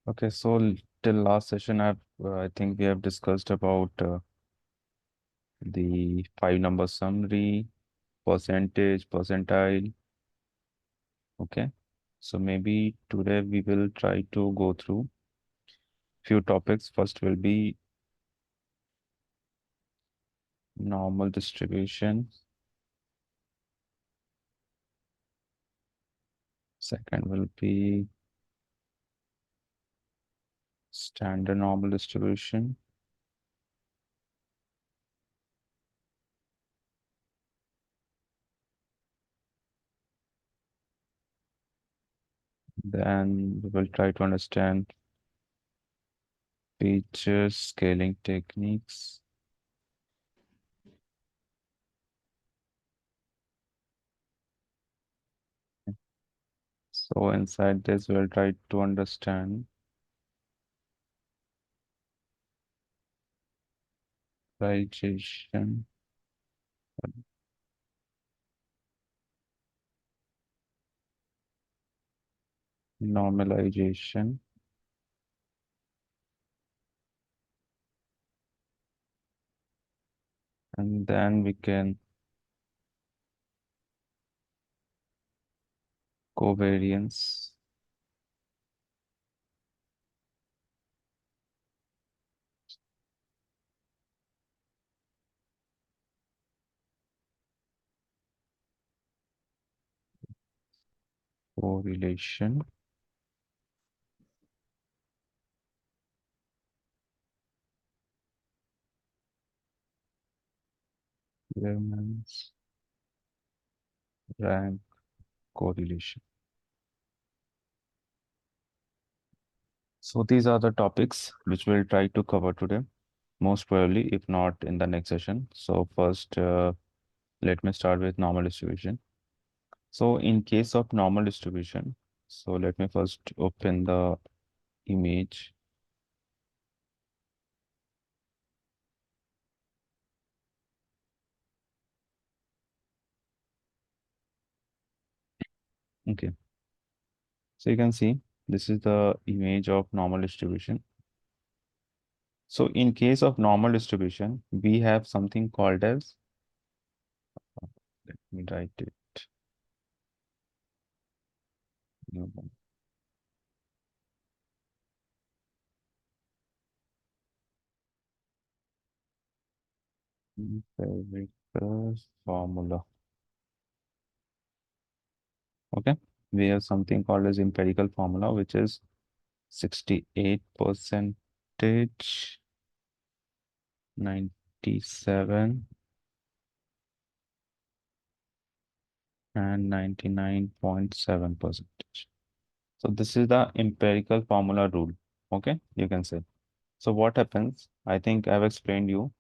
Okay, so till last session, I think we have discussed about the 5 number summary, percentage, percentile. Okay, so maybe today we will try to go through few topics. First will be normal distribution. Second will be standard normal distribution. Then we will try to understand features, scaling techniques. So inside this, we'll try to understand digestion, normalization, and then we can covariance, correlation, clearance, rank, correlation. So these are the topics which we'll try to cover today, most probably, if not in the next session. So first, let me start with normal distribution. So in case of normal distribution, so let me first open the image. Okay, so you can see this is the image of normal distribution. So in case of normal distribution, we have something called as, let me write it. Empirical formula. Okay, we have something called as empirical formula, which is 68 percentage, 97, and 99.7 percentage. So this is the empirical formula rule. Okay, you can say. So what happens? I think I've explained you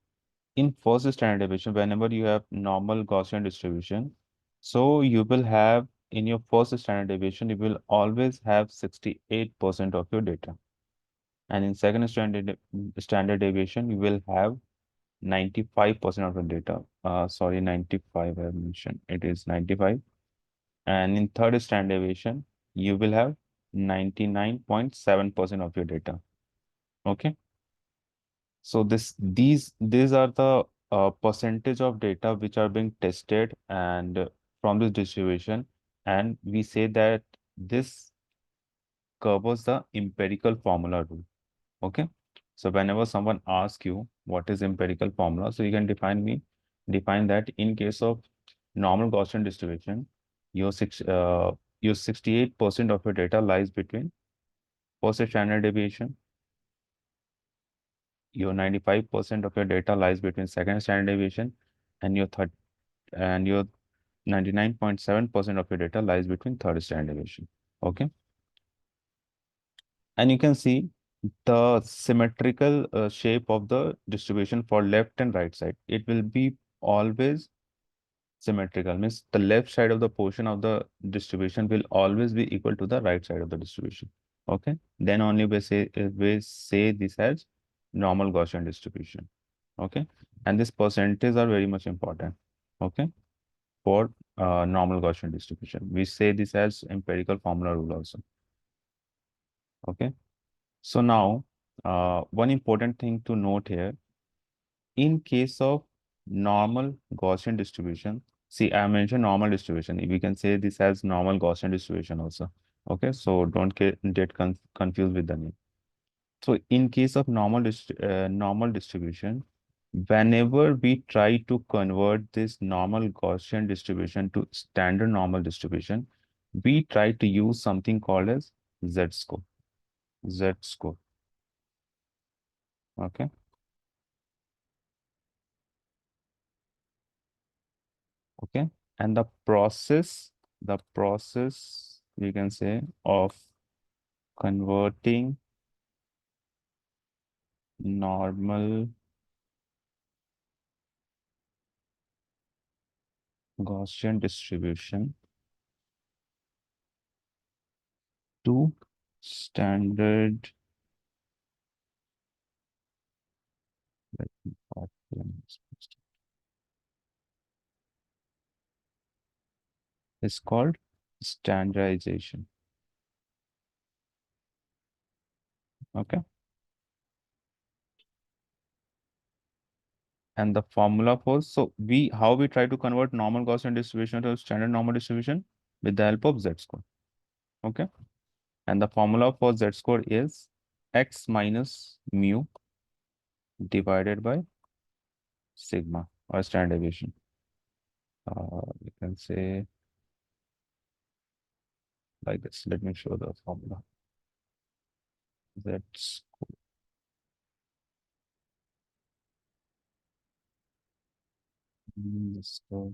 in first standard deviation, whenever you have normal Gaussian distribution, so you will have in your first standard deviation, you will always have 68% of your data. And in second standard deviation, you will have 95% of the data. Sorry, 95 I have mentioned. It is 95. And in third standard deviation, you will have 99.7% of your data. Okay. So these are the percentage of data which are being tested and from this distribution, and we say that this covers the empirical formula rule. Okay. So whenever someone asks you what is empirical formula, so you can define that in case of normal Gaussian distribution, your 68% of your data lies between first standard deviation, your 95% of your data lies between second standard deviation, and your 99.7% of your data lies between third standard deviation. Okay. And you can see the symmetrical shape of the distribution for left and right side. It will be always symmetrical, means the left side of the portion of the distribution will always be equal to the right side of the distribution. Okay. Then only we say this as normal Gaussian distribution. Okay. And this percentage are very much important. Okay. For normal Gaussian distribution, we say this as empirical formula rule also. Okay. So now, one important thing to note here, in case of normal Gaussian distribution, see, I mentioned normal distribution. We can say this as normal Gaussian distribution also. Okay, so don't get confused with the name. So in case of normal distribution, whenever we try to convert this normal Gaussian distribution to standard normal distribution, we try to use something called as Z-score. Z-score. Okay. Okay. And the process we can say of converting normal Gaussian distribution to standard. Let me is called standardization. Okay. And the formula for, so how we try to convert normal Gaussian distribution to standard normal distribution with the help of Z-score. Okay. And the formula for Z-score is x minus mu divided by sigma or standard deviation. You can say like this. Let me show the formula. Z score.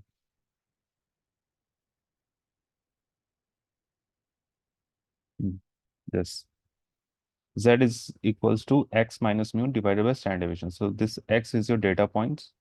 This Z is equals to x minus mu divided by standard deviation. So this x is your data points.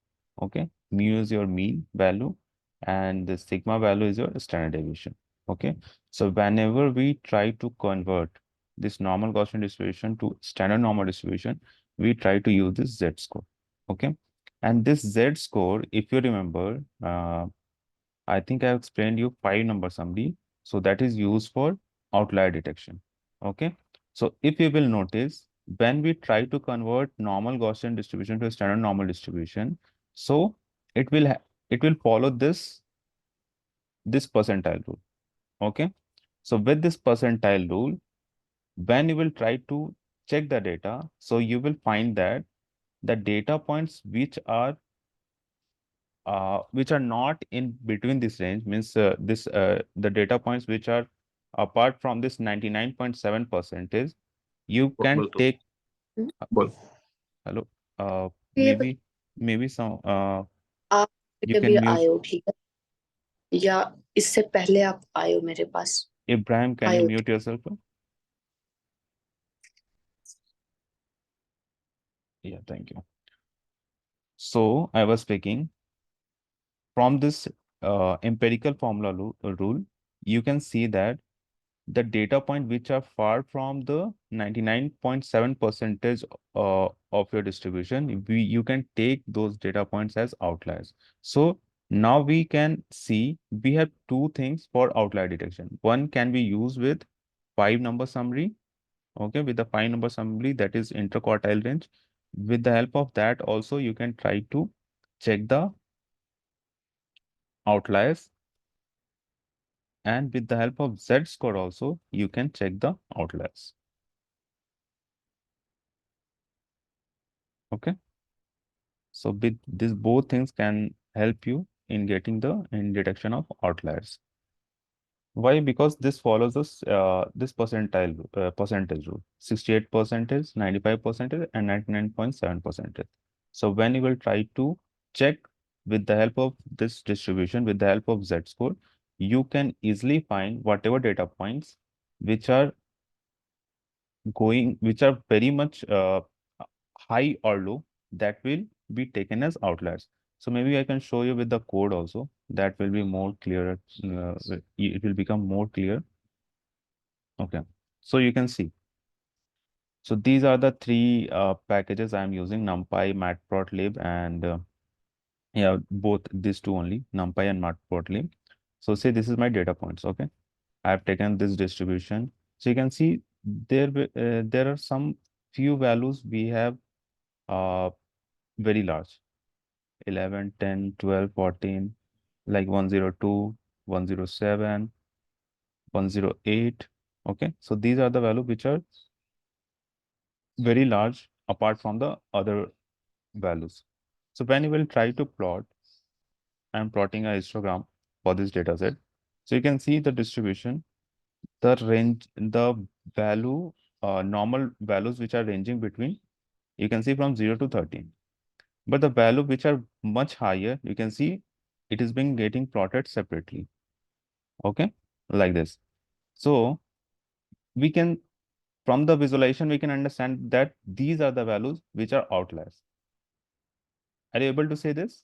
Okay. Mu is your mean value and the sigma value is your standard deviation. Okay. So whenever we try to convert this normal Gaussian distribution to standard normal distribution, we try to use this Z score. Okay. And this Z score, if you remember, I think I have explained you 5-number summary. So that is used for outlier detection. Okay. So if you will notice, when we try to convert normal Gaussian distribution to a standard normal distribution, so it will follow this percentile rule. Okay. So with this percentile rule, when you will try to check the data, so you will find that the data points which are not in between this range, means the data points which are apart from this 99.7%, you can take hello, maybe some आप you कभी can mute. आए हो, ठीक है, या इससे पहले आप आए हो मेरे पास? Ibrahim, can you mute yourself? Yeah, thank you. So I was speaking from this empirical formula rule, you can see that the data point which are far from the 99.7% of your distribution, you can take those data points as outliers. So now we can see we have two things for outlier detection. One can be used with 5-number summary. Okay, with the 5-number summary, that is interquartile range. With the help of that also, you can try to check the outliers. And with the help of Z-score also, you can check the outliers. Okay. So with these both things can help you in getting in detection of outliers. Why? Because this follows this percentage rule. 68%, 95%, and 99.7%. So when you will try to check with the help of this distribution, with the help of Z-score, you can easily find whatever data points which are very much high or low, that will be taken as outliers. So maybe I can show you with the code also, that will be more clearer. It will become more clear. Okay. So you can see. So these are the three packages I'm using: NumPy, Matplotlib, and yeah, both these two only, NumPy and Matplotlib. So say this is my data points. Okay. I've taken this distribution. So you can see there are some few values we have very large, 11, 10, 12, 14, like 102, 107, 108. Okay, so these are the values which are very large apart from the other values. So when you will try to plot, I'm plotting a histogram for this data set. So you can see the distribution, the range, the value, normal values which are ranging between, you can see from 0 to 13. But the value which are much higher, you can see it is being getting plotted separately. Okay, like this. So we can, from the visualization, we can understand that these are the values which are outliers. Are you able to say this?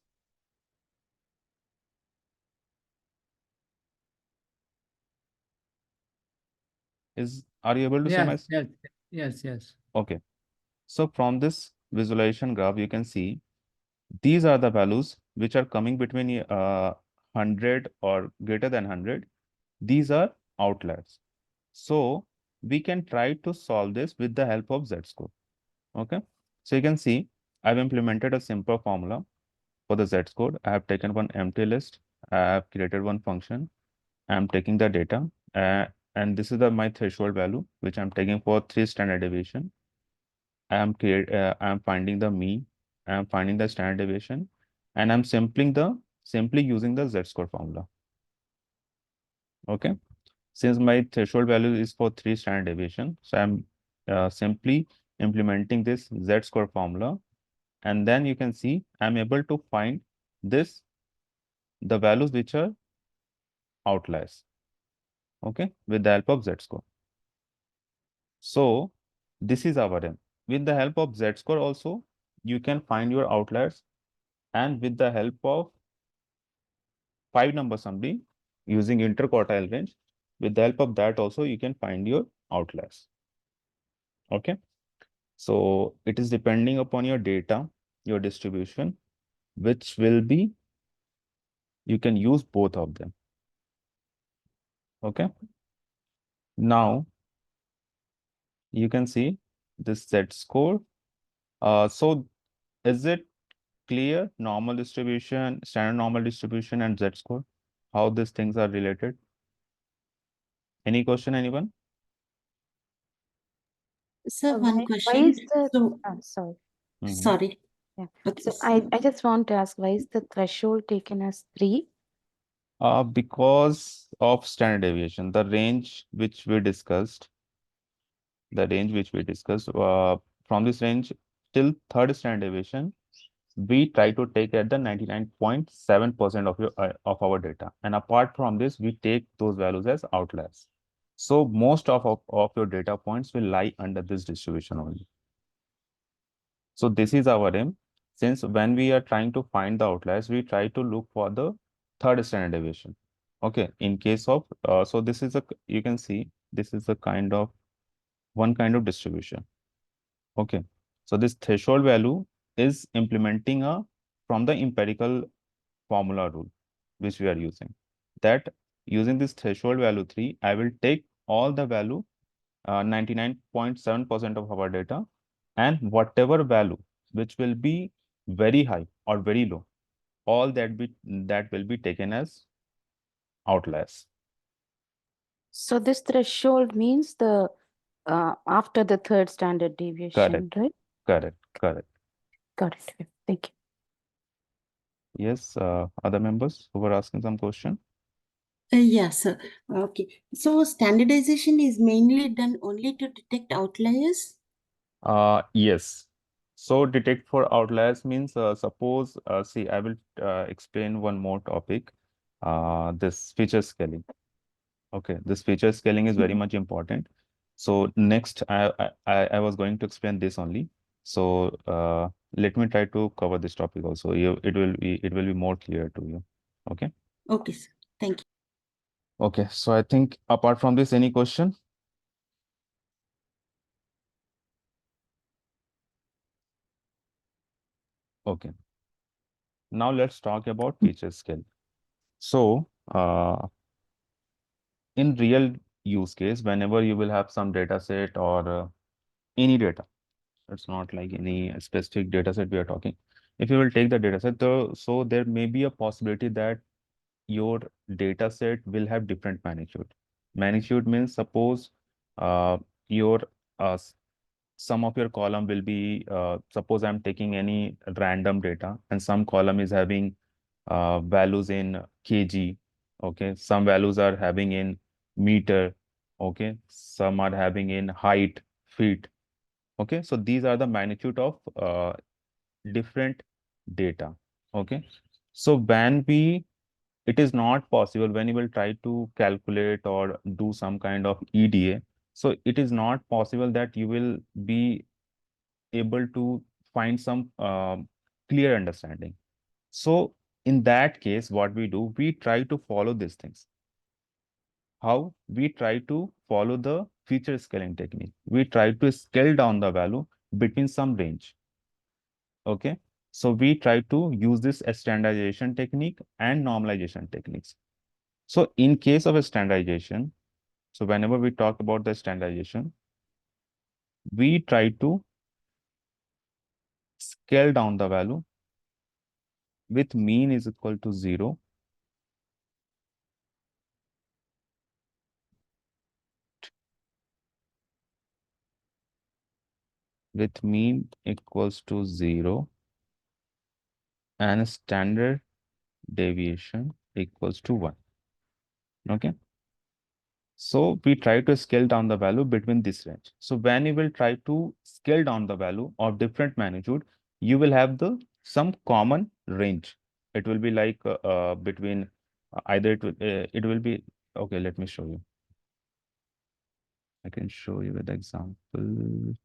Are you able to say my? Yes. Okay. So from this visualization graph, you can see these are the values which are coming between 100 or greater than 100. These are outliers. So we can try to solve this with the help of z-score. Okay. So you can see I've implemented a simple formula for the z-score. I have taken one empty list. I have created one function. I'm taking the data and this is my threshold value, which I'm taking for 3 standard deviation. I'm finding the mean, I'm finding the standard deviation, and I'm simply using the z-score formula. Okay. Since my threshold value is for 3 standard deviation, so I'm simply implementing this z-score formula, and then you can see I'm able to find the values which are outliers. Okay, with the help of z-score. So this is our M. With the help of z-score also, you can find your outliers, and with the help of 5-number summary using interquartile range, with the help of that also you can find your outliers. Okay, so it is depending upon your data, your distribution, which will be, you can use both of them. Okay, now you can see this z-score. So is it clear, normal distribution, standard normal distribution, and z-score, how these things are related? Any question, anyone? Sir, Why, one why question. is the So, sorry. sorry. Yeah. Okay. So I just want to ask, why is the threshold taken as 3? Because of standard deviation, the range which we discussed, from this range till third standard deviation, we try to take at the 99.7% of our data, and apart from this, we take those values as outliers. So most of your data points will lie under this distribution only. So this is our aim. Since when we are trying to find the outliers, we try to look for the third standard deviation. Okay, in case of, so this is you can see, this is one kind of distribution. Okay, so this threshold value is implementing from the empirical formula rule, which we are using. That using this threshold value 3, I will take all the value, 99.7% of our data, and whatever value which will be very high or very low, all that will be taken as outliers. So this threshold means the after the third standard deviation, Correct. right? Correct. Got it. Yeah, thank you. Yes, other members who were asking some question? Yes, sir. Okay. So, standardization is mainly done only to detect outliers? Yes. So detect for outliers means, suppose, see, I will explain one more topic, this feature scaling. Okay, this feature scaling is very much important. So next, I was going to explain this only. So let me try to cover this topic also. It will be more clear to you. Okay. Okay, sir. Thank you. Okay. So I think apart from this, any question? Okay. Now let's talk about feature scale. So in real use case whenever you will have some data set or any data. It's not like any specific data set we are talking. If you will take the data set, so there may be a possibility that your data set will have different magnitude. Magnitude means suppose your s- some of your column will be suppose I'm taking any random data and some column is having values in kg, okay, some values are having in meter, okay, some are having in height, feet, okay. So these are the magnitude of different data, okay. So when we it is not possible when you will try to calculate or do some kind of EDA, so it is not possible that you will be able to find some clear understanding. So in that case, what we do, we try to follow these things. How? We try to follow the feature scaling technique. We try to scale down the value between some range. Okay. So we try to use this standardization technique and normalization techniques. So in case of a standardization, so whenever we talk about the standardization, we try to scale down the value with mean is equal to 0, with mean equals to 0 and standard deviation equals to 1. Okay. So we try to scale down the value between this range. So when you will try to scale down the value of different magnitude, you will have the some common range. It will be like between either it will be okay. Let me show you. I can show you with example.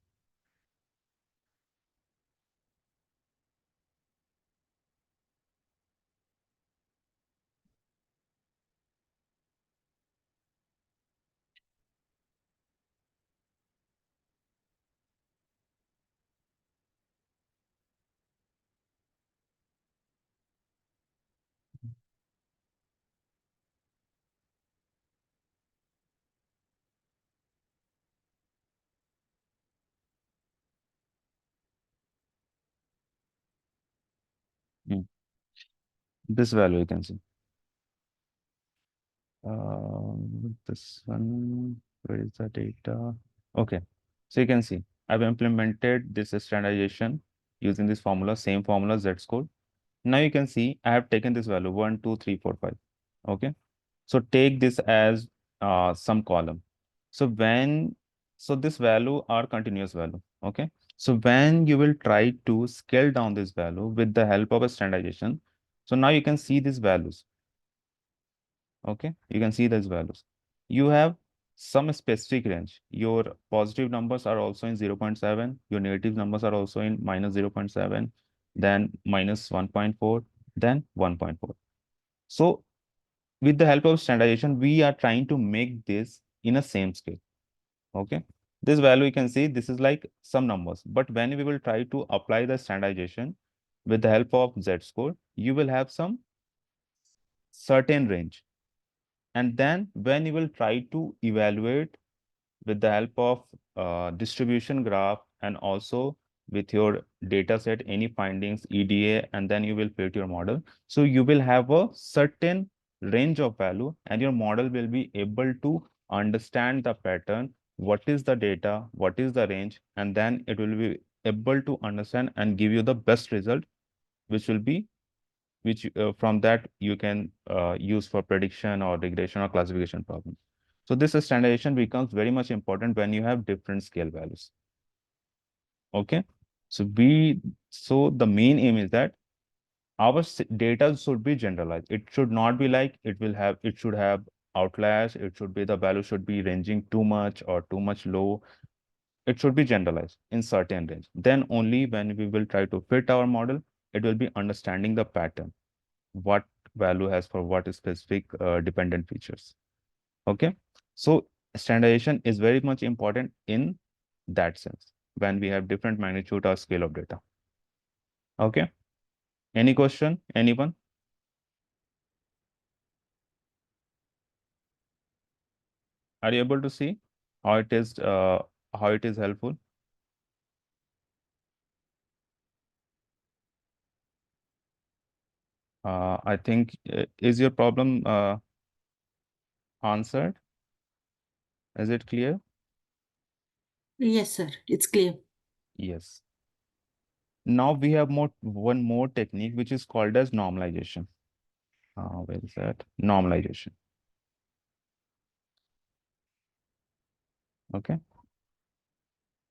Hmm. This value you can see. This one, where is the data? Okay, so you can see I've implemented this standardization using this formula, same formula z-score. Now you can see I have taken this value 1, 2, 3, 4, 5. Okay, so take this as some column. So when so this value are continuous value. Okay, so when you will try to scale down this value with the help of a standardization, so now you can see these values. Okay, you can see these values. You have some specific range. Your positive numbers are also in 0.7, your negative numbers are also in minus 0.7, then minus 1.4, then 1.4. So with the help of standardization, we are trying to make this in a same scale. Okay, this value you can see this is like some numbers, but when we will try to apply the standardization with the help of z-score, you will have some certain range. And then when you will try to evaluate with the help of distribution graph and also with your data set, any findings, EDA, and then you will fit your model. So you will have a certain range of value and your model will be able to understand the pattern, what is the data, what is the range, and then it will be able to understand and give you the best result, which will be which from that you can use for prediction or regression or classification problem. So this standardization becomes very much important when you have different scale values. Okay, so the main aim is that our data should be generalized. It should not be like it should have outliers. It should be the value should be ranging too much or too much low. It should be generalized in certain range. Then only when we will try to fit our model, it will be understanding the pattern, what value has for what specific dependent features. Okay, so standardization is very much important in that sense when we have different magnitude or scale of data. Okay, any question, anyone? Are you able to see how it is helpful? I think is your problem answered? Is it clear? Yes, sir. It's clear. Yes. Now we have one more technique which is called as normalization. Where is that? Normalization. Okay.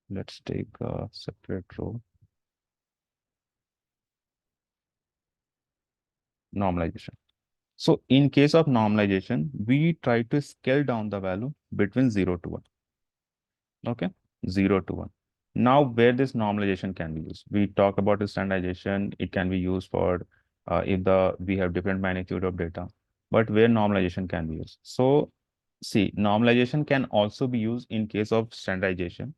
Let's take a separate row. Normalization. So in case of normalization, we try to scale down the value between 0 to 1. Okay, 0 to 1. Now, where this normalization can be used? We talk about the standardization. It can be used for if we have different magnitude of data, but where normalization can be used. So, see, normalization can also be used in case of standardization,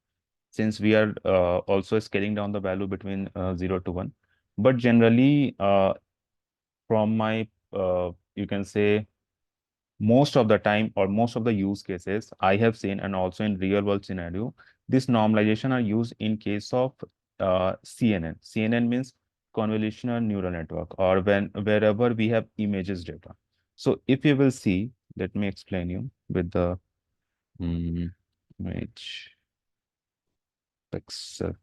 since we are also scaling down the value between 0 to 1. But generally, from my, you can say, most of the time or most of the use cases I have seen, and also in real world scenario, this normalization are used in case of CNN. CNN means convolutional neural network, or wherever we have images data. So if you will see, let me explain you with the image pixel.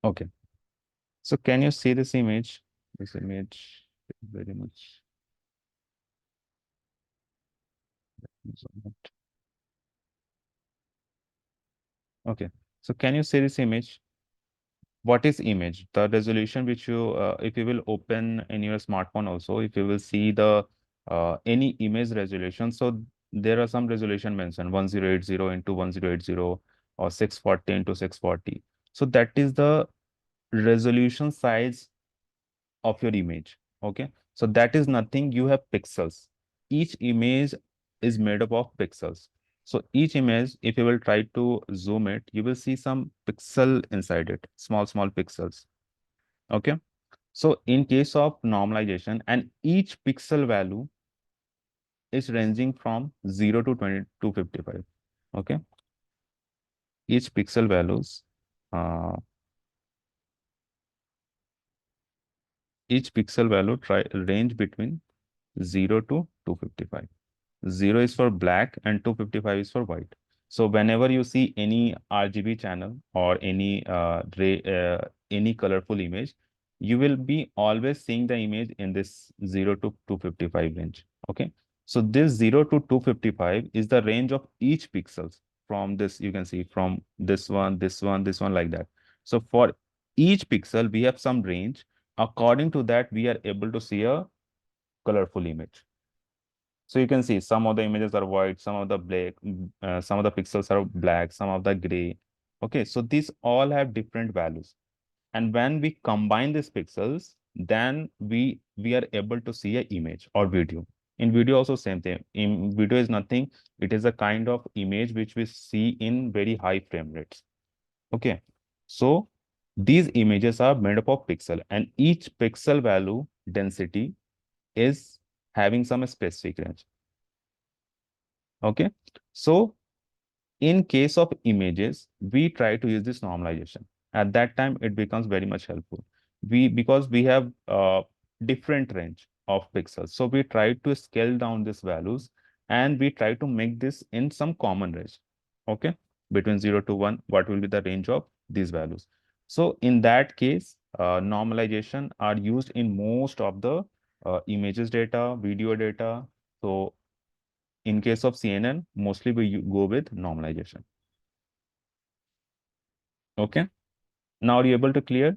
Okay. So can you see this image? This image very much. Okay. So can you see this image? What is image? The resolution which you, if you will open in your smartphone also, if you will see the any image resolution, so there are some resolution mentioned 1080 into 1080 or 640 into 640. So that is the resolution size of your image. Okay, so that is nothing. You have pixels. Each image is made up of pixels. So each image, if you will try to zoom it, you will see some pixel inside it, small pixels. Okay, so in case of normalization, and each pixel value is ranging from 0 to 20 to 55. Okay, each pixel values, uh, each pixel value range between 0 to 255. 0 is for black and 255 is for white. So whenever you see any RGB channel or any colorful image, you will be always seeing the image in this 0 to 255 range. Okay. So this 0 to 255 is the range of each pixels. From this, you can see from this one, this one, this one, like that. So for each pixel, we have some range. According to that, we are able to see a colorful image. So you can see some of the images are white, some of the black, some of the pixels are black, some of the gray. Okay, so these all have different values. And when we combine these pixels, then we are able to see an image or video. In video also same thing. In video is nothing. It is a kind of image which we see in very high frame rates. Okay, so these images are made up of pixel, and each pixel value density is having some specific range. Okay, so in case of images, we try to use this normalization. At that time, it becomes very much helpful. Because we have different range of pixels, so we try to scale down these values, and we try to make this in some common range. Okay, between 0 to 1, what will be the range of these values? So in that case, normalization are used in most of the images data, video data. So in case of CNN, mostly we go with normalization. Okay. Now are you able to clear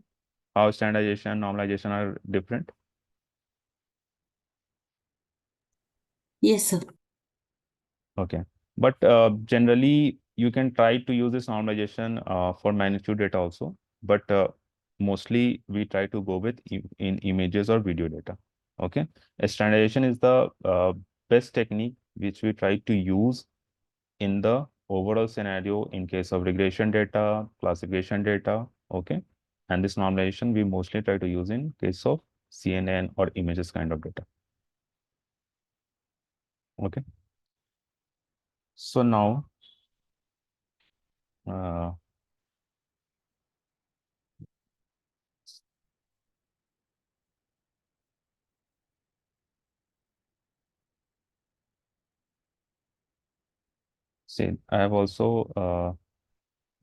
how standardization and normalization are different? Yes, sir. Okay. But generally, you can try to use this normalization for magnitude data also. But mostly we try to go with in images or video data. Okay. Standardization is the best technique which we try to use in the overall scenario in case of regression data, classification data. Okay. And this normalization we mostly try to use in case of CNN or images kind of data. Okay. So now, see, I have also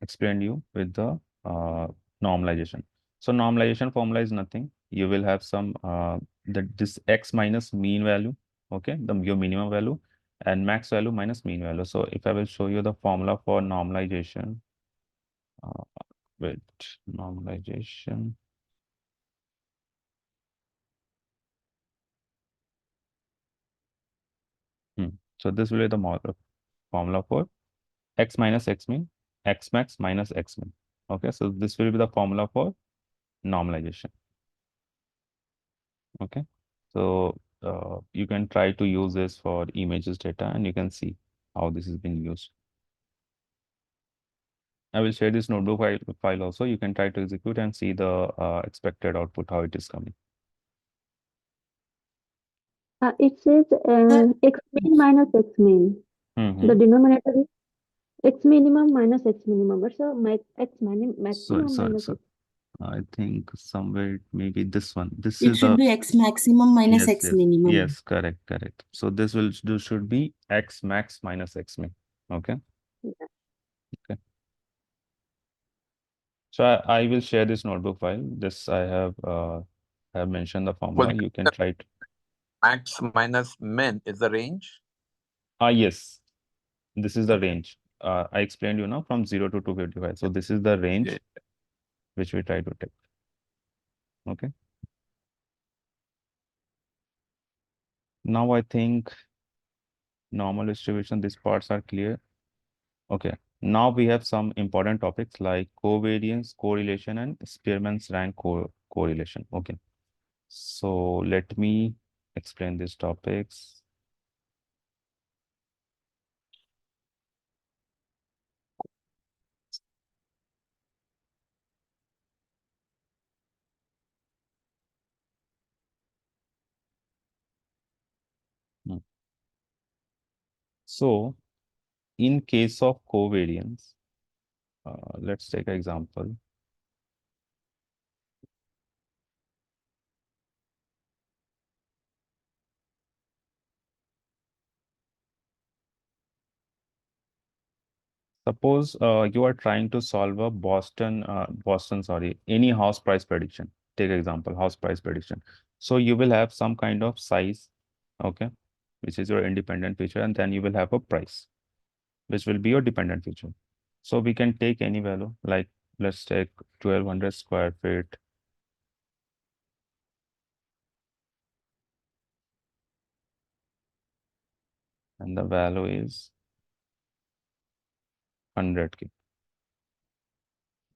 explained you with the normalization. So normalization formula is nothing. You will have some this x minus mean value, okay, your minimum value, and max value minus mean value. So if I will show you the formula for normalization, uh, with normalization. So this will be the formula for x minus x mean, x max minus x min. Okay, so this will be the formula for normalization. Okay, so you can try to use this for images data and you can see how this is being used. I will share this notebook file also. You can try to execute and see the expected output, how it is coming. It says x min minus x min. The denominator is x minimum minus x minimum. What's the maximum minus So I think somewhere it may be this one. This It is should the be x maximum minus yes, x yes, minimum. yes, correct. So this should be x max minus x min. Okay. Yeah. Okay. So I will share this notebook file. This I have mentioned the formula. You can try it. Max minus min is the range. Yes, this is the range. I explained you know from 0 to 255. So this is the range which we try to take. Okay. Now I think normal distribution, these parts are clear. Okay. Now we have some important topics like covariance, correlation, and Spearman's rank correlation. Okay. So let me explain these topics. So in case of covariance, let's take an example. Suppose you are trying to solve a any house price prediction. Take example, house price prediction. So you will have some kind of size, okay, which is your independent feature, and then you will have a price, which will be your dependent feature. So we can take any value, like let's take 1200 square feet. And the value is 100K.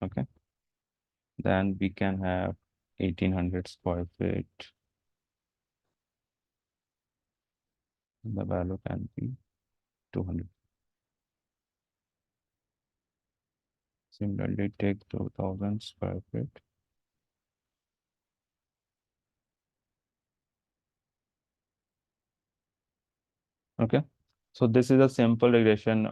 Okay. Then we can have 1800 square feet. And the value can be 200. Similarly, take 2000 square feet. Okay. So this is a simple regression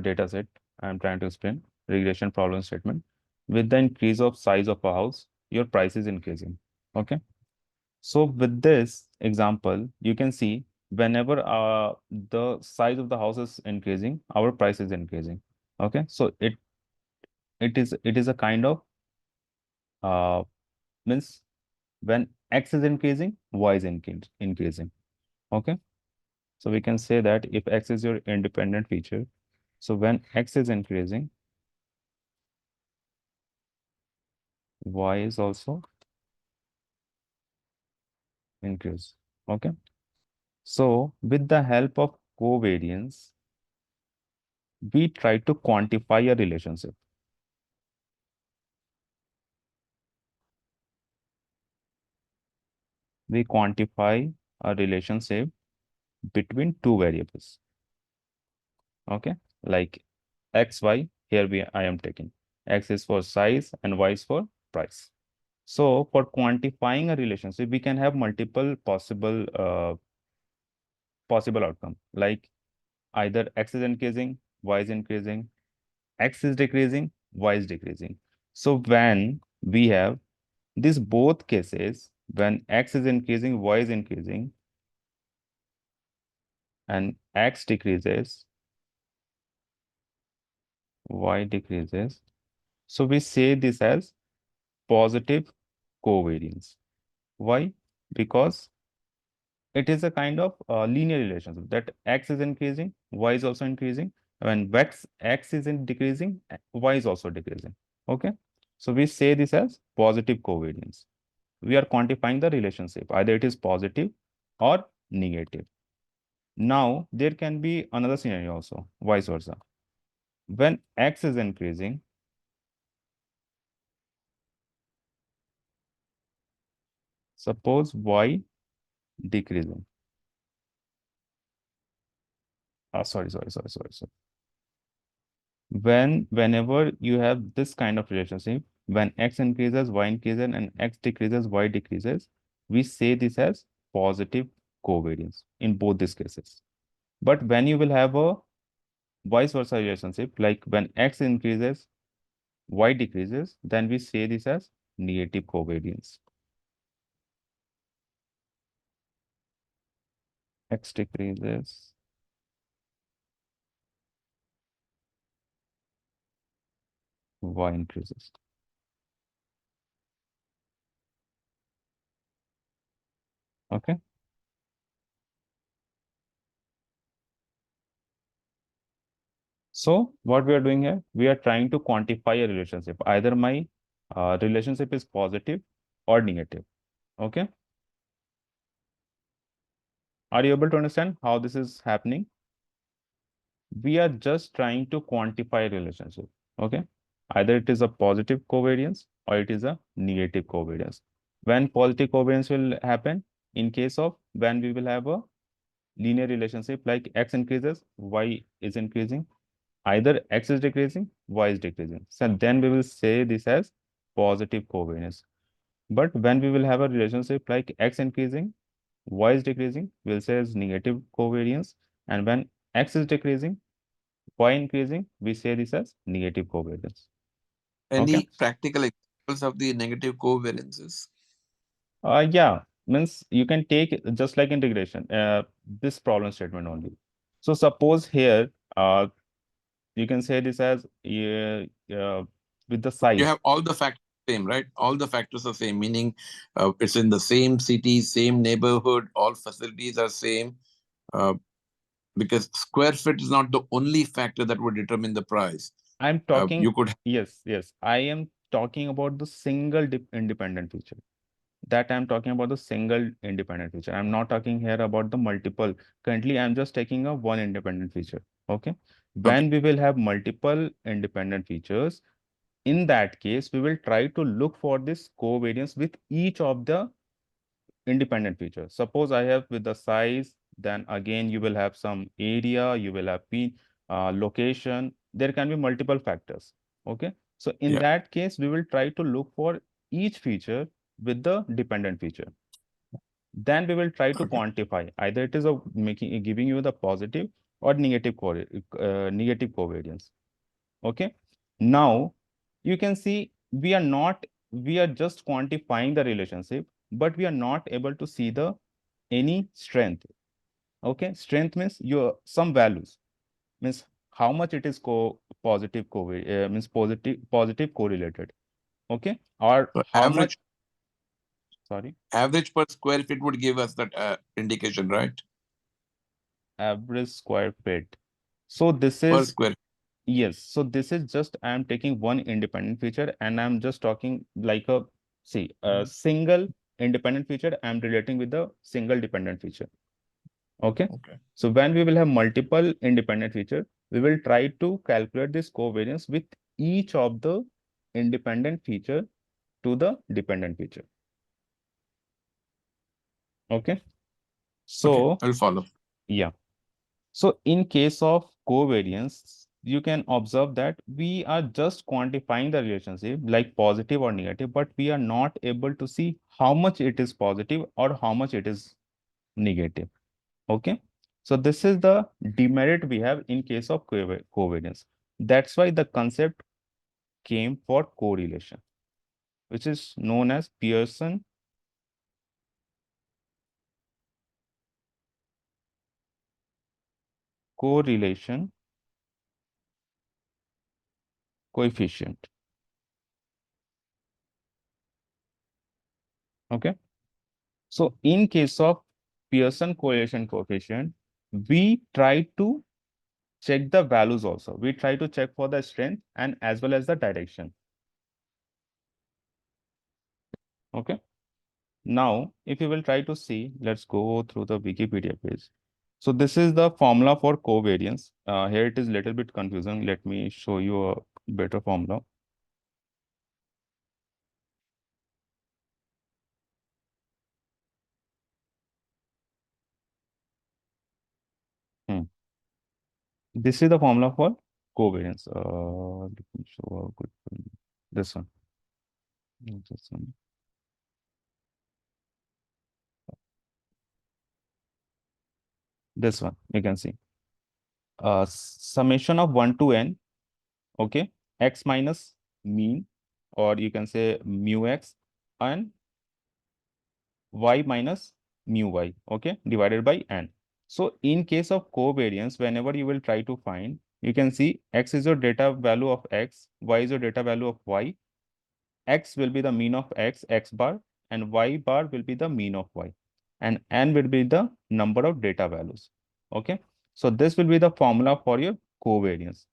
data set. I'm trying to explain regression problem statement. With the increase of size of a house, your price is increasing. Okay. So with this example, you can see whenever the size of the house is increasing, our price is increasing. Okay. So it is a kind of means when x is increasing, y is increasing. Okay. So we can say that if x is your independent feature, so when x is increasing, y is also increase. Okay. So with the help of covariance, we try to quantify a relationship. We quantify a relationship between two variables. Okay. Like x, y, here I am taking. X is for size and y is for price. So for quantifying a relationship, we can have multiple possible outcome, like either X is increasing, Y is increasing, X is decreasing, Y is decreasing. So when we have these both cases, when X is increasing, Y is increasing, and X decreases, Y decreases, so we say this as positive covariance. Why? Because it is a kind of linear relationship that X is increasing, Y is also increasing. When X is decreasing, Y is also decreasing. Okay. So we say this as positive covariance. We are quantifying the relationship. Either it is positive or negative. Now, there can be another scenario also, vice versa. When X is increasing, suppose Y decreasing. Sorry. Whenever you have this kind of relationship, when X increases, Y increases, and X decreases, Y decreases, we say this as positive covariance in both these cases. But when you will have a vice versa relationship, like when X increases, Y decreases, then we say this as negative covariance. X decreases, Y increases. Okay. So what we are doing here, we are trying to quantify a relationship. Either my relationship is positive or negative. Okay. Are you able to understand how this is happening? We are just trying to quantify a relationship. Okay. Either it is a positive covariance or it is a negative covariance. When positive covariance will happen, in case of when we will have a linear relationship like X increases, Y is increasing. Either X is decreasing, Y is decreasing. So then we will say this as positive covariance. But when we will have a relationship like X increasing, Y is decreasing, we'll say as negative covariance. And when X is decreasing, Y increasing, we say this as negative covariance. Any practical examples of the negative covariances? Yeah, means you can take just like integration, this problem statement only. So suppose here, you can say this as with the size. You have all the factors same, right? All the factors are same, meaning it's in the same city, same neighborhood, all facilities are same. Because square feet is not the only factor that would determine the price. I'm talking, you could yes. I am talking about the single independent feature. That I'm talking about the single independent feature. I'm not talking here about the multiple. Currently, I'm just taking a one independent feature. Okay. When we will have multiple independent features, in that case, we will try to look for this covariance with each of the independent features. Suppose I have with the size, then again, you will have some area, you will have location. There can be multiple factors. Okay. So in that case, we will try to look for each feature with the dependent feature. Then we will try to quantify either it is giving you the positive or negative covariance. Okay. Now you can see we are just quantifying the relationship, but we are not able to see the any strength. Okay. Strength means some values, means how much it is positive correlated. Okay. Or so how average much, sorry, average per square feet would give us that indication, right? average square feet. So this Per is, square. yes. So this is just, I'm taking one independent feature and I'm just talking like a single independent feature. I'm relating with the single dependent feature. Okay. So when we will have multiple independent feature, we will try to calculate this covariance with each of the independent feature to the dependent feature. Okay. So I'll follow. yeah. So in case of covariance, you can observe that we are just quantifying the relationship like positive or negative, but we are not able to see how much it is positive or how much it is negative. Okay. So this is the demerit we have in case of covariance. That's why the concept came for correlation, which is known as Pearson correlation coefficient. Okay. So in case of Pearson correlation coefficient, we try to check the values also. We try to check for the strength and as well as the direction. Okay. Now, if you will try to see, let's go through the Wikipedia page. So this is the formula for covariance. Here it is little bit confusing. Let me show you a better formula. This is the formula for covariance. Let me show a good one. This one. This one. This one, you can see. Summation of 1 to n, okay, x minus mean, or you can say mu x, and y minus mu y, okay, divided by n. So in case of covariance, whenever you will try to find, you can see x is your data value of x, y is your data value of y, x will be the mean of x, x bar, and y bar will be the mean of y, and n will be the number of data values. Okay, so this will be the formula for your covariance,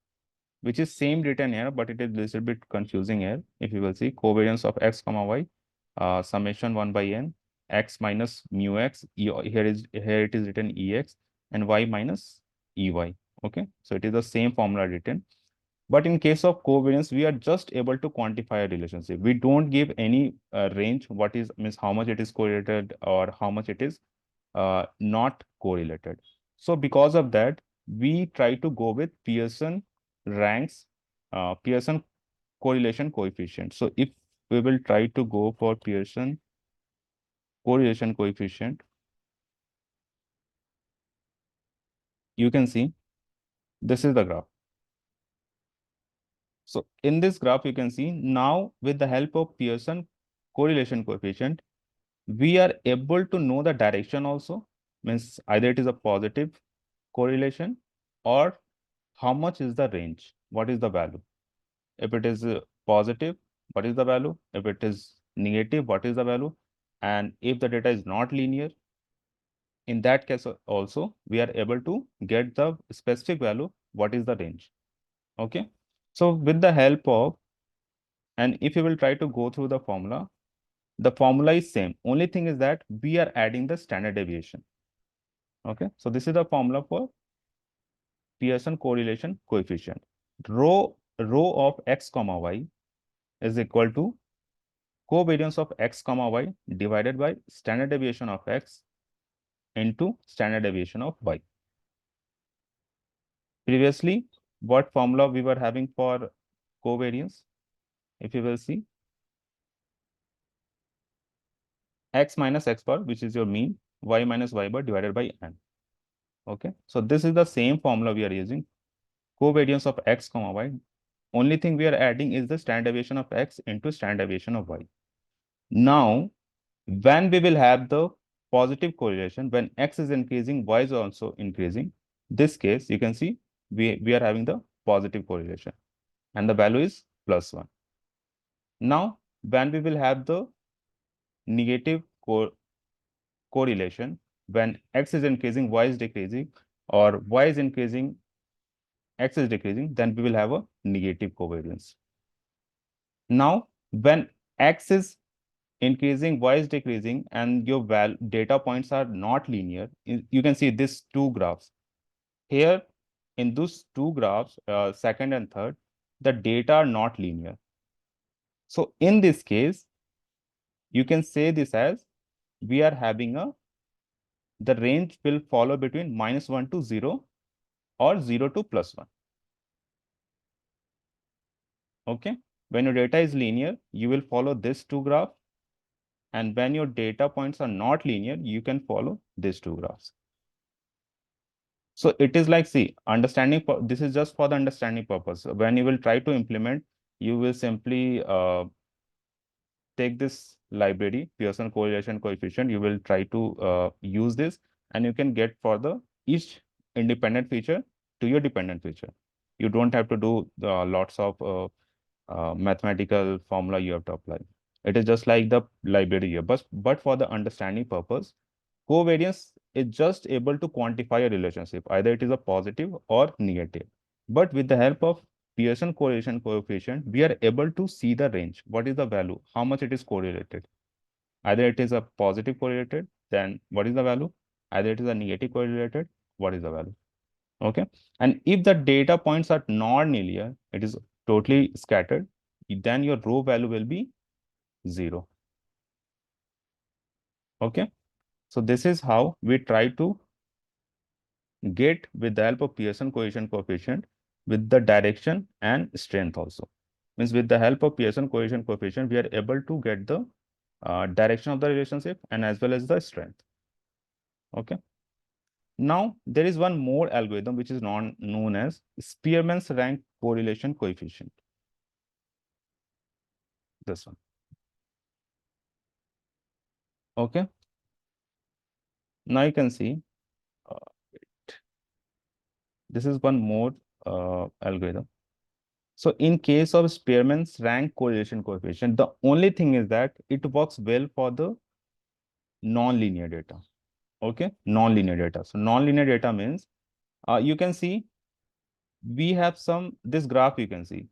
which is same written here, but it is little bit confusing here. If you will see covariance of x comma y, summation 1 by n, x minus mu x, here it is written ex, and y minus ey. Okay, so it is the same formula written. But in case of covariance, we are just able to quantify a relationship. We don't give any range, what is means how much it is correlated or how much it is not correlated. So because of that, we try to go with Pearson ranks, Pearson correlation coefficient. So if we will try to go for Pearson correlation coefficient, you can see this is the graph. So in this graph, you can see now with the help of Pearson correlation coefficient, we are able to know the direction also, means either it is a positive correlation or how much is the range, what is the value. If it is positive, what is the value? If it is negative, what is the value? And if the data is not linear, in that case also, we are able to get the specific value, what is the range. Okay. So with the help of, and if you will try to go through the formula is same. Only thing is that we are adding the standard deviation. Okay. So this is the formula for Pearson correlation coefficient. Rho of x comma y is equal to covariance of x comma y divided by standard deviation of x into standard deviation of y. Previously, what formula we were having for covariance? If you will see, x minus x bar, which is your mean, y minus y bar divided by n. Okay, so this is the same formula we are using, covariance of x comma y. Only thing we are adding is the standard deviation of x into standard deviation of y. Now, when we will have the positive correlation, when x is increasing, y is also increasing. This case, you can see we are having the positive correlation and the value is +1. Now, when we will have the negative correlation, when x is increasing, y is decreasing, or y is increasing, x is decreasing, then we will have a negative covariance. Now, when x is increasing, y is decreasing, and your data points are not linear, you can see these two graphs. Here, in those two graphs, second and third, the data are not linear. So in this case, you can say this as we are having the range will follow between -1 to 0 or 0 to +1. Okay. When your data is linear, you will follow this two graph. And when your data points are not linear, you can follow these two graphs. So it is like, see, understanding, this is just for the understanding purpose. When you will try to implement, you will simply take this library, Pearson correlation coefficient, you will try to use this, and you can get for the each independent feature to your dependent feature. You don't have to do lots of mathematical formula you have to apply. It is just like the library here, but for the understanding purpose, covariance is just able to quantify a relationship, either it is a positive or negative. But with the help of Pearson correlation coefficient, we are able to see the range. What is the value? How much it is correlated? Either it is a positive correlated, then what is the value? Either it is a negative correlated, what is the value? Okay. And if the data points are non-linear, it is totally scattered, then your rho value will be 0. Okay. So this is how we try to get with the help of Pearson coefficient with the direction and strength also. Means with the help of Pearson coefficient, we are able to get the direction of the relationship and as well as the strength. Okay. Now there is one more algorithm which is known as Spearman's rank correlation coefficient. This one. Okay. Now you can see this is one more algorithm. So in case of Spearman's rank correlation coefficient, the only thing is that it works well for the non-linear data. Okay, non-linear data. So non-linear data means you can see we have this graph you can see.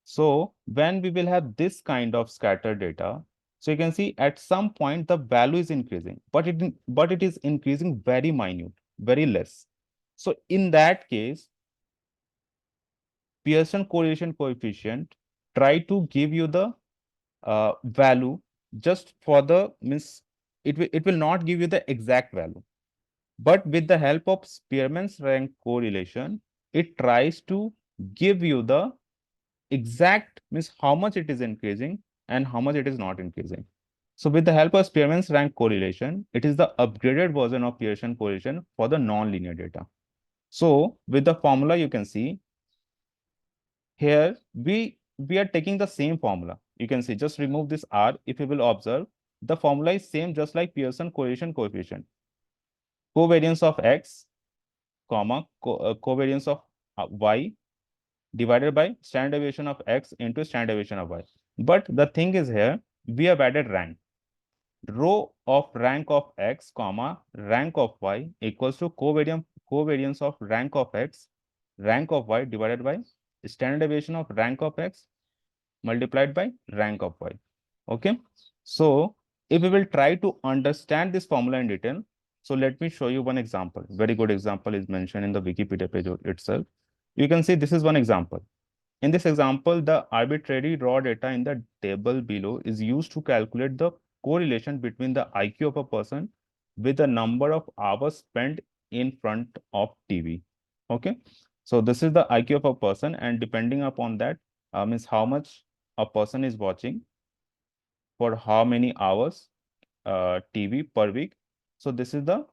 So when we will have this kind of scattered data, so you can see at some point the value is increasing, but it is increasing very minute, very less. So in that case, Pearson correlation coefficient try to give you the value just for the means it will not give you the exact value, but with the help of Spearman's rank correlation, it tries to give you the exact means how much it is increasing and how much it is not increasing. So with the help of Spearman's rank correlation, it is the upgraded version of Pearson correlation for the non-linear data. So with the formula you can see here we are taking the same formula. You can see just remove this R. If you will observe, the formula is same just like Pearson correlation coefficient. Covariance of X, covariance of Y divided by standard deviation of X into standard deviation of Y. But the thing is here, we have added rank. Rho of rank of X, rank of Y equals to covariance of rank of X, rank of Y divided by standard deviation of rank of X multiplied by rank of Y. Okay. So if we will try to understand this formula in detail, so let me show you one example. Very good example is mentioned in the Wikipedia page itself. You can see this is one example. In this example, the arbitrary raw data in the table below is used to calculate the correlation between the IQ of a person with the number of hours spent in front of TV. Okay. So this is the IQ of a person, and depending upon that means how much a person is watching for how many hours TV per week. So this is the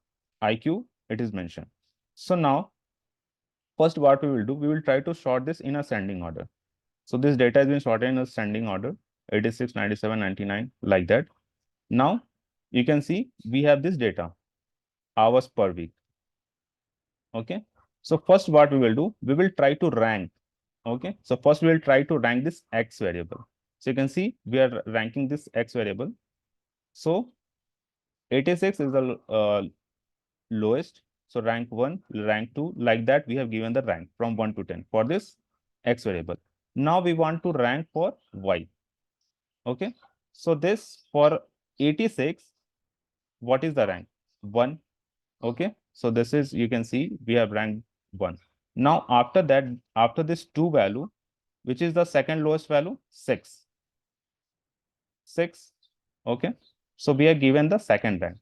IQ it is mentioned. So now, first what we will do, we will try to sort this in ascending order. So this data has been sorted in ascending order, 86, 97, 99, like that. Now you can see we have this data, hours per week. Okay. So first what we will do, we will try to rank. Okay. So first we will try to rank this X variable. So you can see we are ranking this X variable. So 86 is the lowest. So rank 1, rank 2, like that we have given the rank from 1 to 10 for this X variable. Now we want to rank for Y. Okay. So this for 86, what is the rank? 1. Okay. So this is, you can see we have ranked 1. Now after that, after this 2 value, which is the second lowest value? 6. 6. Okay. So we are given the second rank.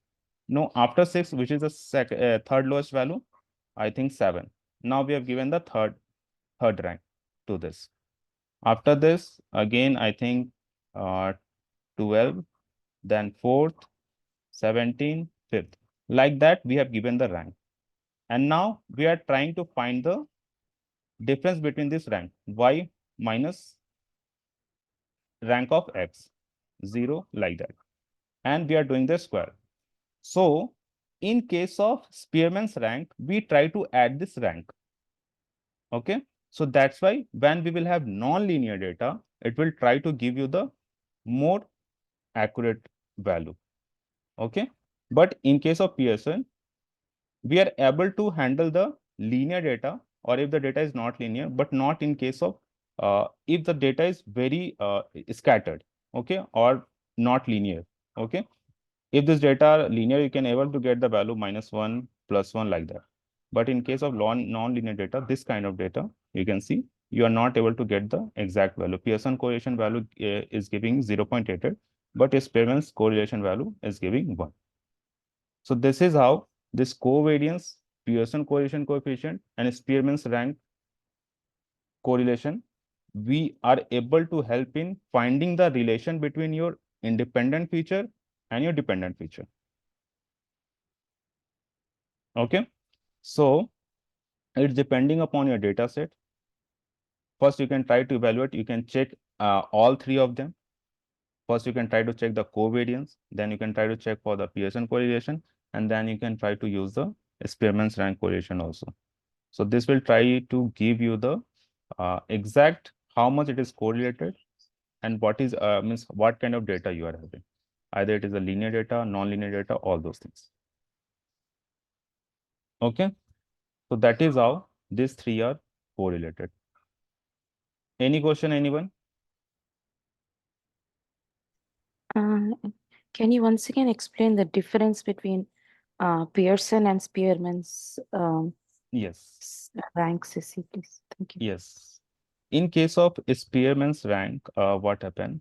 Now after 6, which is the third lowest value? I think 7. Now we have given the third rank to this. After this, again, I think 12, then 4th, 17, 5th. Like that, we have given the rank. And now we are trying to find the difference between this rank, y minus rank of x, 0, like that. And we are doing the square. So in case of Spearman's rank, we try to add this rank. Okay. So that's why when we will have non-linear data, it will try to give you the more accurate value. Okay. But in case of Pearson, we are able to handle the linear data, or if the data is not linear, but not in case of if the data is very scattered, okay, or not linear. Okay. If this data are linear, you can able to get the value -1, +1, like that. But in case of non-linear data, this kind of data, you can see you are not able to get the exact value. Pearson correlation value is giving 0.88, but Spearman's correlation value is giving 1. So this is how this covariance, Pearson correlation coefficient, and Spearman's rank correlation, we are able to help in finding the relation between your independent feature and your dependent feature. Okay. So it's depending upon your data set. First, you can try to evaluate, you can check all three of them. First, you can try to check the covariance, then you can try to check for the Pearson correlation, and then you can try to use the Spearman's rank correlation also. So this will try to give you the exact how much it is correlated and what is means what kind of data you are having. Either it is a linear data, non-linear data, all those things. Okay. So that is how these three are correlated. Any question, anyone? Can you once again explain the difference between Pearson and Spearman's Yes. rank, Sissy, please? Thank you. Yes. In case of Spearman's rank, what happened?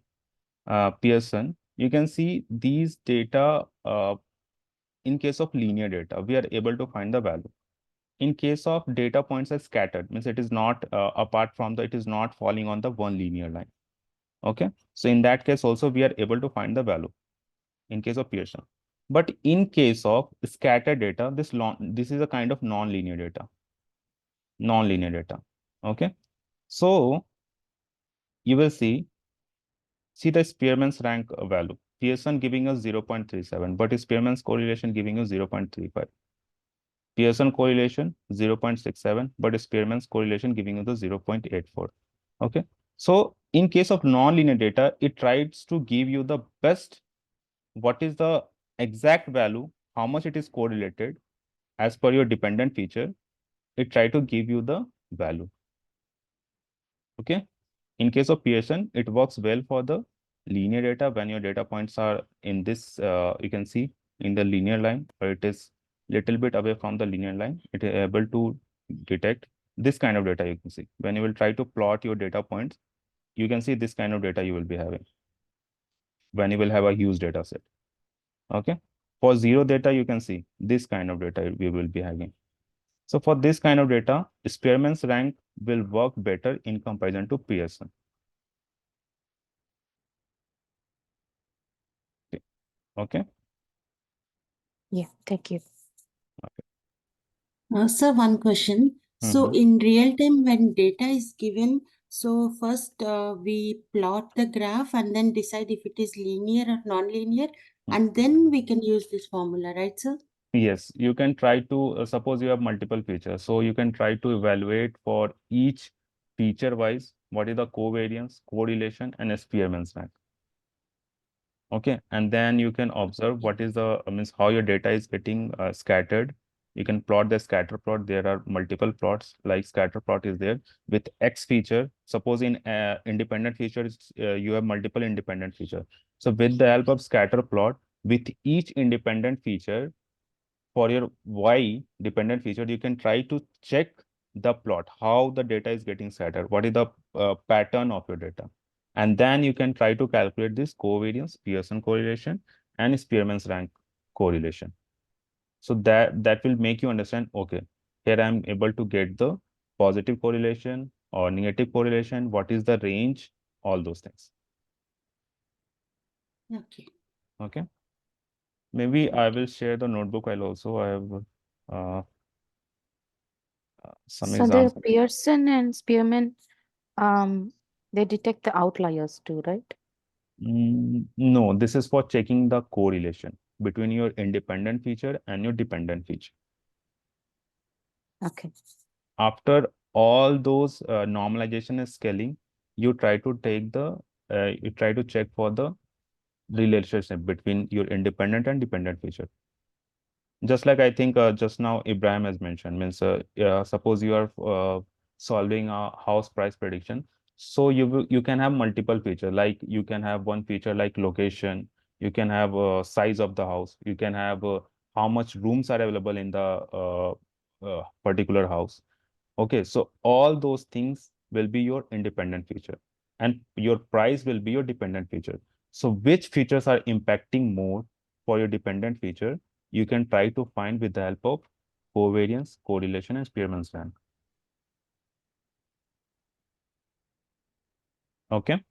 Pearson, you can see these data. In case of linear data, we are able to find the value. In case of data points are scattered, means it is not apart from the, it is not falling on the one linear line. Okay. So in that case also, we are able to find the value in case of Pearson. But in case of scattered data, this is a kind of non-linear data. Non-linear data. Okay. So you will see the Spearman's rank value. Pearson giving us 0.37, but Spearman's correlation giving us 0.35. Pearson correlation 0.67, but Spearman's correlation giving us the 0.84. Okay. So in case of non-linear data, it tries to give you the best, what is the exact value, how much it is correlated as per your dependent feature. It try to give you the value. Okay. In case of Pearson, it works well for the linear data when your data points are in this, you can see in the linear line, or it is little bit away from the linear line. It is able to detect this kind of data. You can see when you will try to plot your data points, you can see this kind of data you will be having when you will have a huge data set. Okay. For zero data, you can see this kind of data we will be having. So for this kind of data, Spearman's rank will work better in comparison to Pearson. Okay. Yeah, thank you. Sir, one question. So in real time, when data is given, so first we plot the graph and then decide if it is linear or non-linear, and then we can use this formula, right, sir? Yes, you can try to suppose you have multiple features. So you can try to evaluate for each feature wise what is the covariance, correlation, and Spearman's rank. Okay, and then you can observe what is the means how your data is getting scattered. You can plot the scatter plot. There are multiple plots, like scatter plot is there with X feature. Suppose in independent features, you have multiple independent feature. So with the help of scatter plot, with each independent feature, for your Y dependent feature, you can try to check the plot, how the data is getting scattered, what is the pattern of your data. And then you can try to calculate this covariance, Pearson correlation, and Spearman's rank correlation. So that will make you understand, okay, here I'm able to get the positive correlation, or negative correlation, what is the range, all those things. Okay. Okay. Maybe I will share the notebook file also. I have some So the examples. Pearson and Spearman, they detect the outliers too, right? No, this is for checking the correlation between your independent feature and your dependent feature. Okay. After all those normalization and scaling, you try to take the you try to check for the relationship between your independent and dependent feature. Just like I think just now Ibrahim has mentioned, means suppose you are solving a house price prediction. So you can have multiple features, like you can have one feature like location, you can have size of the house, you can have how much rooms are available in the particular house. Okay, so all those things will be your independent feature and your price will be your dependent feature. So which features are impacting more for your dependent feature? You can try to find with the help of covariance, correlation, and Spearman's rank. Okay.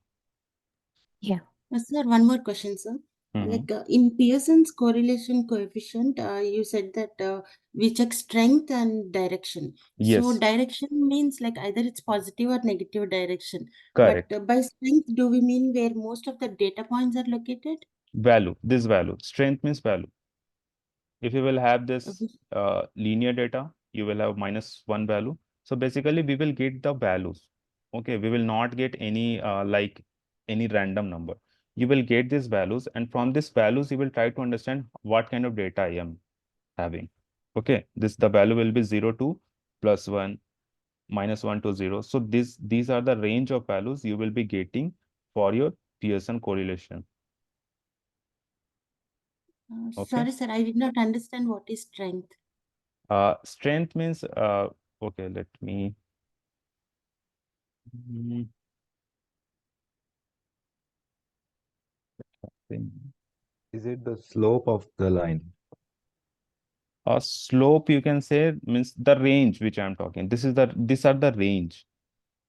Yeah. Sir, one more question, sir. Like in Pearson's correlation coefficient, you said that we check strength and direction. So Yes, direction means like either it's positive or negative direction. But correct. by strength, do we mean where most of the data points are located? Value, this value. Strength means value. If you will have this Okay. linear data, you will have -1 value. So basically, we will get the values. Okay, we will not get any like any random number. You will get these values, and from these values, you will try to understand what kind of data I am having. Okay, the value will be 0 to +1, -1 to 0. So these are the range of values you will be getting for your Pearson correlation. Okay. Sorry, sir, I did not understand what is strength. Strength means okay, let me think. Is it the slope of the line? A slope, you can say, means the range which I'm talking. These are the range.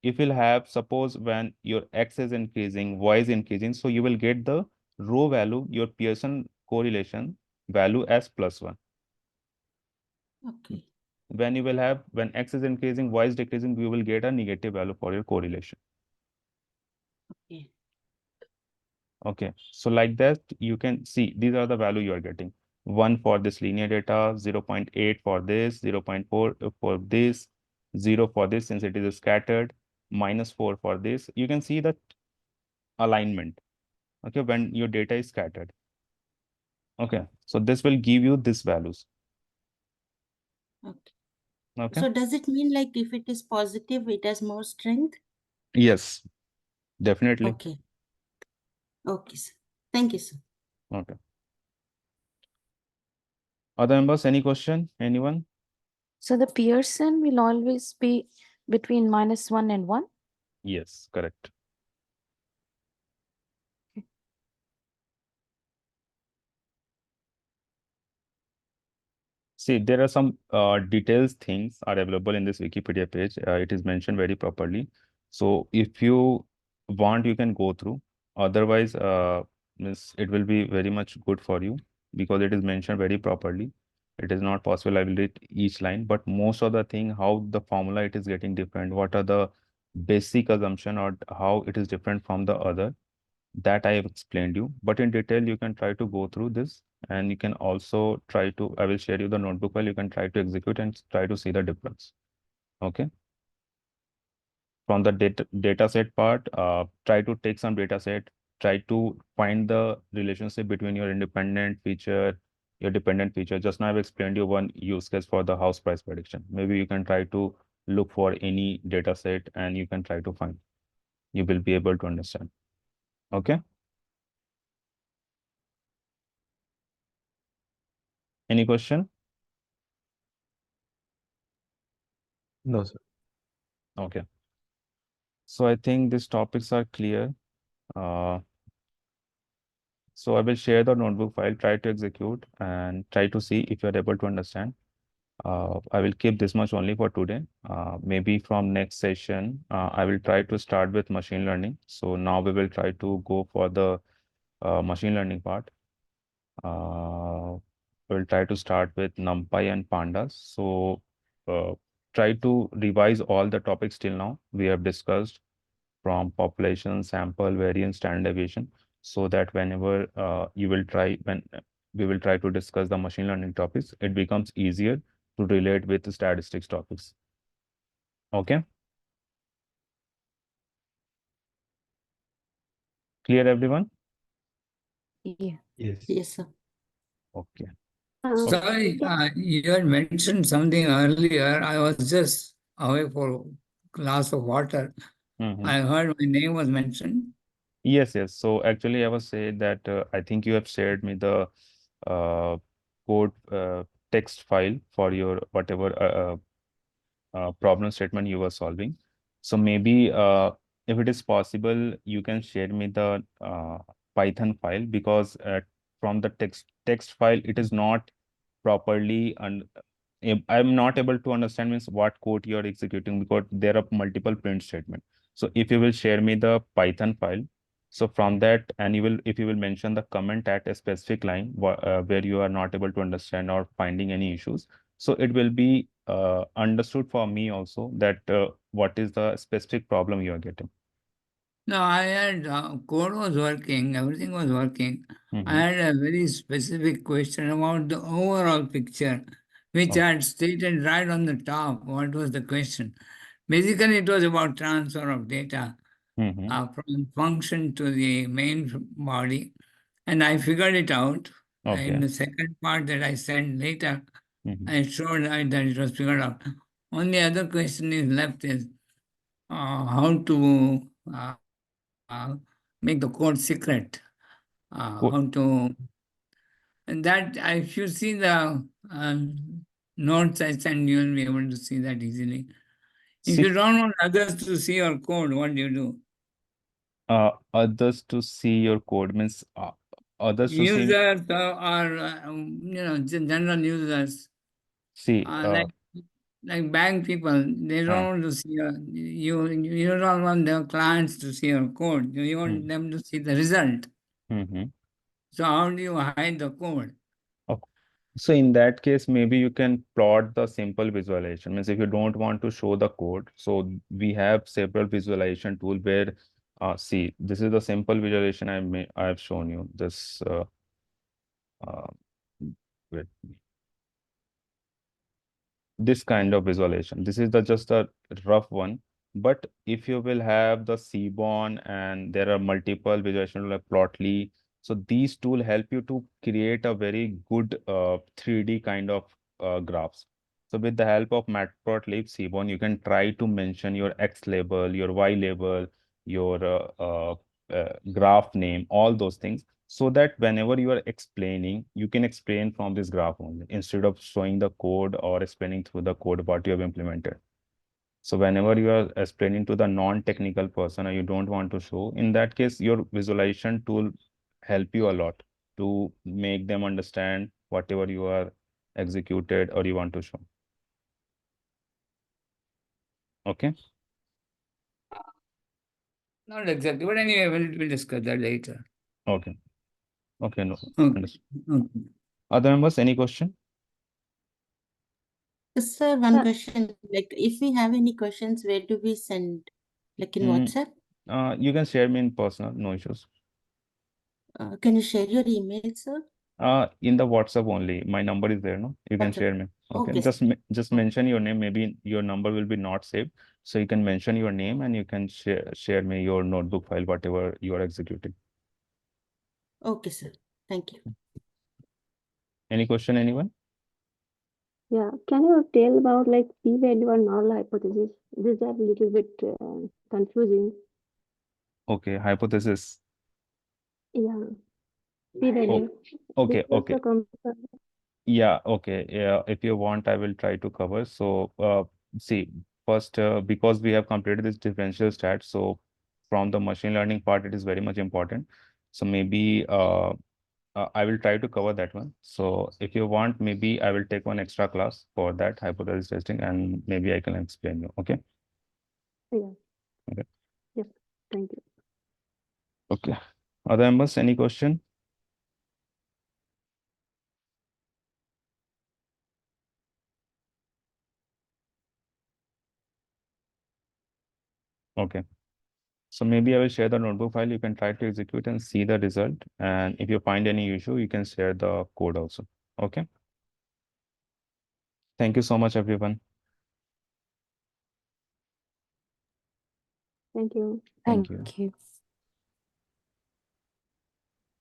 If you'll have, suppose when your x is increasing, y is increasing, so you will get the row value, your Pearson correlation value as +1. Okay. When you will have, when x is increasing, y is decreasing, you will get a negative value for your correlation. Okay. Okay, so like that, you can see these are the value you are getting. 1 for this linear data, 0.8 for this, 0.4 for this, 0 for this since it is scattered, -4 for this. You can see that alignment, okay, when your data is scattered. Okay, so this will give you these values. Okay. Okay. So does it mean like if it is positive, it has more strength? Yes, definitely. Okay. Okay, sir. Thank you, sir. Okay. Other members, any question? Anyone? So the Pearson will always be between -1 and 1? Yes, correct. See, there are some details things are available in this Wikipedia page. It is mentioned very properly. So if you want, you can go through. Otherwise, means it will be very much good for you because it is mentioned very properly. It is not possible I will read each line, but most of the thing, how the formula it is getting different, what are the basic assumption or how it is different from the other, that I have explained you. But in detail, you can try to go through this and you can also try to, I will share you the notebook file, you can try to execute and try to see the difference. Okay. From the data set part, try to take some data set, try to find the relationship between your independent feature, your dependent feature. Just now I've explained you one use case for the house price prediction. Maybe you can try to look for any data set and you can try to find. You will be able to understand. Okay. Any question? No, sir. Okay. So I think these topics are clear. So I will share the notebook file, try to execute and try to see if you're able to understand. I will keep this much only for today. Maybe from next session, I will try to start with machine learning. So now we will try to go for the machine learning part. We'll try to start with NumPy and Pandas. So try to revise all the topics till now we have discussed, from population, sample, variance, standard deviation, so that whenever when we will try to discuss the machine learning topics, it becomes easier to relate with the statistics topics. Okay. Clear, everyone? Yeah. Yes. Yes, sir. Okay. Sorry, you had mentioned something earlier. I was just away for a glass of water. I heard my name was mentioned. Yes, yes. So actually, I was saying that I think you have shared me the code text file for your whatever problem statement you were solving. So maybe if it is possible, you can share me the Python file, because from the text file, it is not properly, and I'm not able to understand means what code you are executing, because there are multiple print statements. So if you will share me the Python file, so from that, and if you will mention the comment at a specific line where you are not able to understand or finding any issues, so it will be understood for me also that what is the specific problem you are getting. No, I had code was working, everything was working. I had a very specific question about the overall picture, which I had stated right on the top. What was the question? Basically, it was about transfer of data from function to the main body. And I figured it out. In the second part that I sent later, I showed that it was figured out. Only other question is left is how to make the code secret. How to, and that if you see the notes I send, you will be able to see that easily. If you don't want others to see your code, what do you do? Others to see your code means others to see. Users or general users. See, like bank people, they don't want to see you don't want the clients to see your code. You want them to see the result. So how do you hide the code? Okay. So in that case, maybe you can plot the simple visualization. Means if you don't want to show the code, so we have several visualization tool where, see, this is the simple visualization I have shown you. This, wait. This kind of visualization. This is just a rough one. But if you will have the Seaborn, and there are multiple visualization like Plotly, so these tools help you to create a very good 3D kind of graphs. So with the help of Matplotlib, Seaborn, you can try to mention your X label, your Y label, your graph name, all those things, so that whenever you are explaining, you can explain from this graph only, instead of showing the code or explaining through the code what you have implemented. So whenever you are explaining to the non-technical person or you don't want to show, in that case, your visualization tool help you a lot to make them understand whatever you are executed or you want to show. Okay. Not exactly, but anyway, we'll discuss that later. Okay. Okay, no. Okay. Other members, any question? Yes, sir, one question. Like, if we have any questions, where do we send? Like in WhatsApp? You can share me in personal, no issues. Can you share your email, sir? In the WhatsApp only. My number is there, no? You can share me. Okay. Just mention your name. Maybe your number will be not saved. So you can mention your name and you can share me your notebook file, whatever you are executing. Okay, sir. Thank you. Any question, anyone? Yeah. Can you tell about like p-value or null hypothesis? These are a little bit confusing. Okay, hypothesis. Yeah. P-value. Okay. Yeah, okay. Yeah, if you want, I will try to cover. So, see, first, because we have completed this differential stat, so from the machine learning part, it is very much important. So maybe I will try to cover that one. So if you want, maybe I will take one extra class for that hypothesis testing, and maybe I can explain you. Okay. Yeah. Okay. Yes. Thank you. Okay. Other members, any question? Okay. So maybe I will share the notebook file. You can try to execute and see the result. And if you find any issue, you can share the code also. Okay. Thank you so much, everyone. Thank you. Thank Thank you. you.